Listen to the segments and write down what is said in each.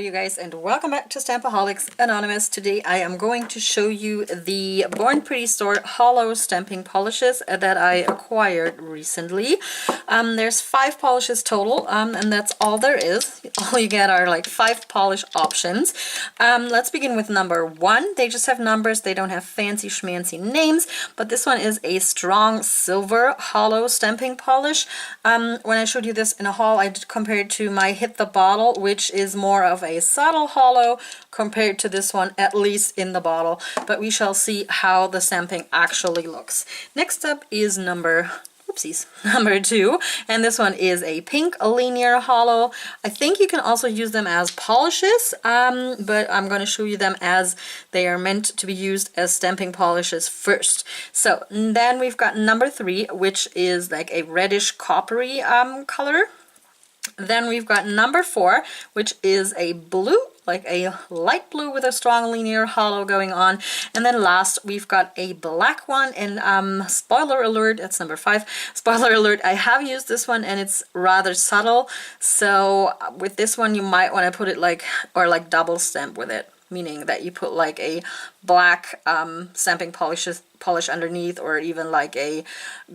you guys, and welcome back to Stampaholics Anonymous. Today I am going to show you the Bornprettystore holo stamping polishes that I acquired recently. There's 5 polishes total, and that's all there is. All you get are like 5 polish options. Let's begin with number 1. They just have numbers, they don't have fancy schmancy names, but this one is a strong silver holo stamping polish. When I showed you this in a haul, I compared to my Hit the Bottle, which is more of a subtle holo compared to this one, at least in the bottle, but we shall see how the stamping actually looks. Next up is number 2, and this one is a pink linear holo. I think you can also use them as polishes, but I'm going to show you them as they are meant to be used as stamping polishes first. So then we've got number 3, which is like a reddish coppery color. Then we've got number 4, which is a blue, like a light blue with a strong linear holo going on. And then last we've got a black one, and spoiler alert, that's number 5. Spoiler alert, I have used this one and it's rather subtle. So with this one you might want to put it like double stamp with it, meaning that you put like a black stamping polish underneath, or even like a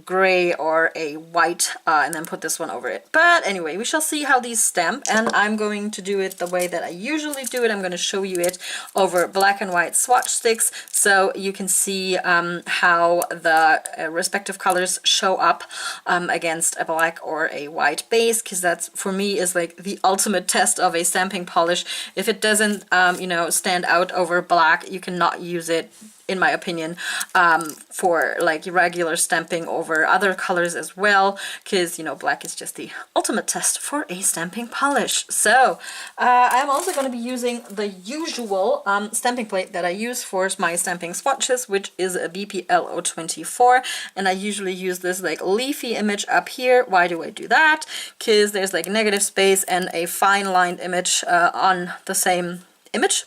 gray or a white, and then put this one over it. But anyway, we shall see how these stamp, and I'm going to do it the way that I usually do it. I'm going to show you it over black and white swatch sticks, so you can see how the respective colors show up against a black or a white base, because that's, for me, is like the ultimate test of a stamping polish. If it doesn't you know, stand out over black, you cannot use it, in my opinion, for like regular stamping over other colors as well, because, you know, black is just the ultimate test for a stamping polish. So I'm also going to be using the usual stamping plate that I use for my stamping swatches, which is a BPL024, and I usually use this like leafy image up here. Why do I do that? Because there's like negative space and a fine lined image on the same image.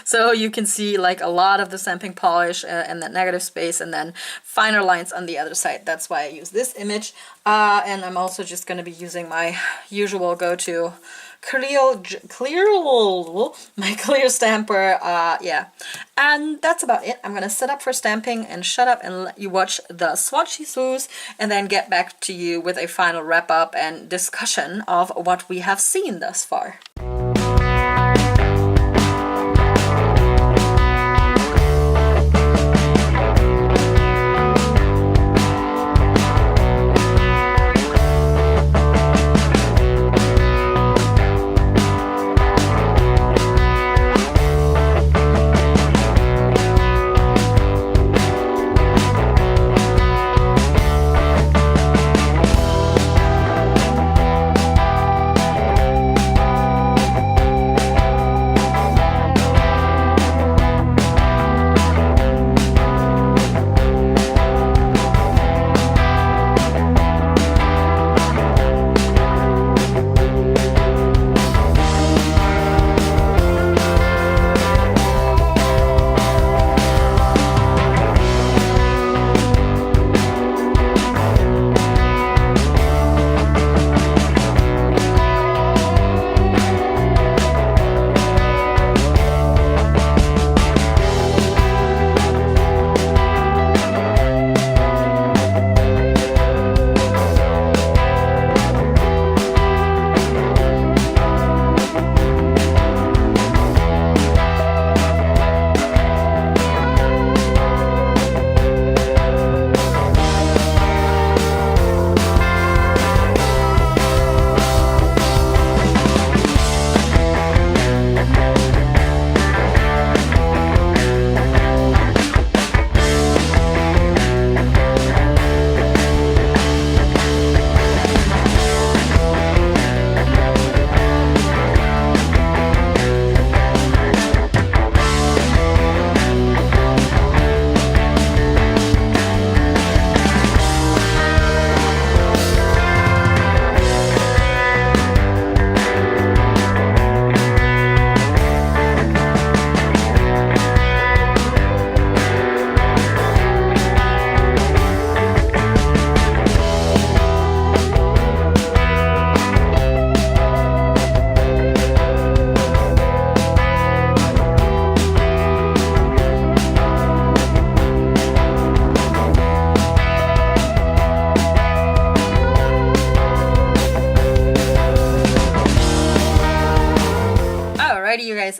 So you can see like a lot of the stamping polish and that negative space, and then finer lines on the other side. That's why I use this image. And I'm also just going to be using my usual go-to clear stamper. Yeah, and that's about it. I'm gonna set up for stamping and shut up and let you watch the swatchy swoos, and then get back to you with a final wrap up and discussion of what we have seen thus far.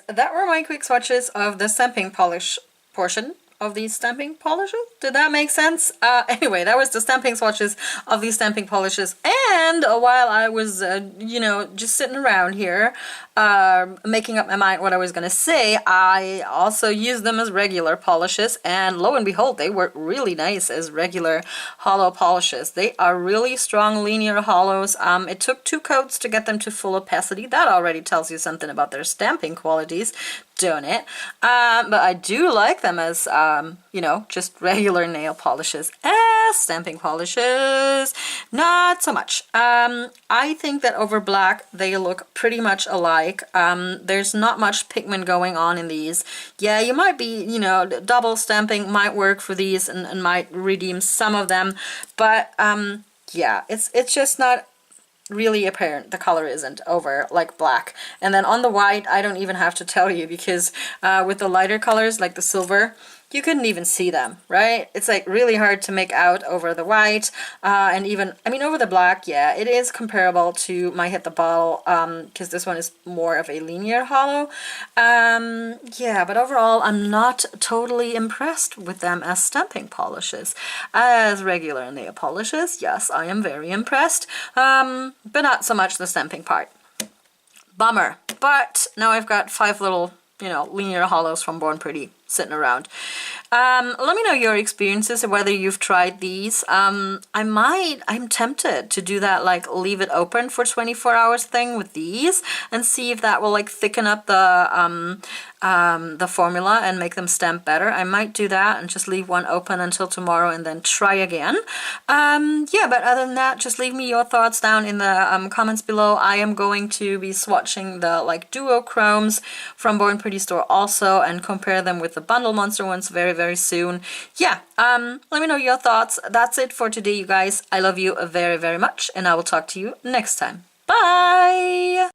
that were my quick swatches of the stamping polish portion of these stamping polishes. Did that make sense? Anyway, that was the stamping swatches of these stamping polishes. And while I was, you know, just sitting around here, making up my mind what I was going to say, I also used them as regular polishes, and lo and behold, they work really nice as regular holo polishes. They are really strong linear holos. It took 2 coats to get them to full opacity. That already tells you something about their stamping qualities, don't it? But I do like them as, you know, just regular nail polishes. As stamping polishes, not so much. I think that over black, they look pretty much alike. There's not much pigment going on in these. Yeah, you might be, you know, double stamping might work for these and might redeem some of them, but yeah, it's just not really apparent. The color isn't over like black. And then on the white, I don't even have to tell you, because with the lighter colors like the silver, you couldn't even see them, right? It's like really hard to make out over the white, and even, I mean, over the black, yeah, it is comparable to my Hit the Bottle, because this one is more of a linear holo. Yeah, but overall, I'm not totally impressed with them as stamping polishes. As regular nail polishes, yes, I am very impressed, but not so much the stamping part. Bummer. But now I've got 5 little, you know, linear holos from Born Pretty sitting around. Let me know your experiences and whether you've tried these. I'm tempted to do that, like leave it open for 24 hours thing with these and see if that will like thicken up the formula and make them stamp better. I might do that and just leave one open until tomorrow and then try again. Yeah, but other than that, just leave me your thoughts down in the comments below. I am going to be swatching the like duochromes from Born Pretty Store also and compare them with the Bundle Monster ones very soon. Yeah, let me know your thoughts. That's it for today, you guys. I love you very much, and I will talk to you next time. Bye!